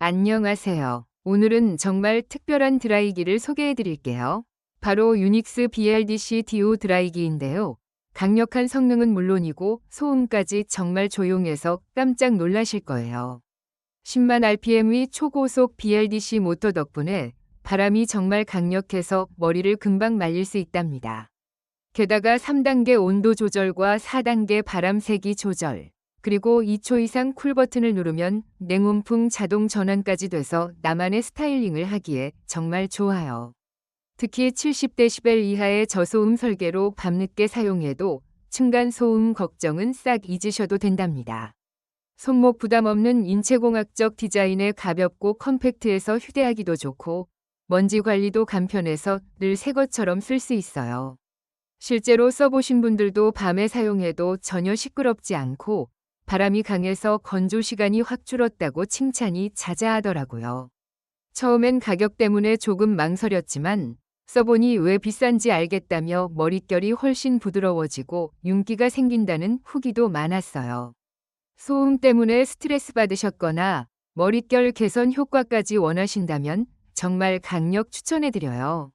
안녕하세요. 오늘은 정말 특별한 드라이기를 소개해 드릴게요. 바로 유닉스 BLDC DO 드라이기인데요. 강력한 성능은 물론이고 소음까지 정말 조용해서 깜짝 놀라실 거예요. 10만 RPM의 초고속 BLDC 모터 덕분에 바람이 정말 강력해서 머리를 금방 말릴 수 있답니다. 게다가 3단계 온도 조절과 4단계 바람 세기 조절, 그리고 2초 이상 쿨 버튼을 누르면 냉온풍 자동 전환까지 돼서 나만의 스타일링을 하기에 정말 좋아요. 특히 70dB 이하의 저소음 설계로 밤늦게 사용해도 층간소음 걱정은 싹 잊으셔도 된답니다. 손목 부담 없는 인체공학적 디자인에 가볍고 컴팩트해서 휴대하기도 좋고 먼지 관리도 간편해서 늘 새 것처럼 쓸 수 있어요. 실제로 써보신 분들도 밤에 사용해도 전혀 시끄럽지 않고 바람이 강해서 건조 시간이 확 줄었다고 칭찬이 자자하더라고요. 처음엔 가격 때문에 조금 망설였지만 써보니 왜 비싼지 알겠다며 머릿결이 훨씬 부드러워지고 윤기가 생긴다는 후기도 많았어요. 소음 때문에 스트레스 받으셨거나 머릿결 개선 효과까지 원하신다면 정말 강력 추천해드려요.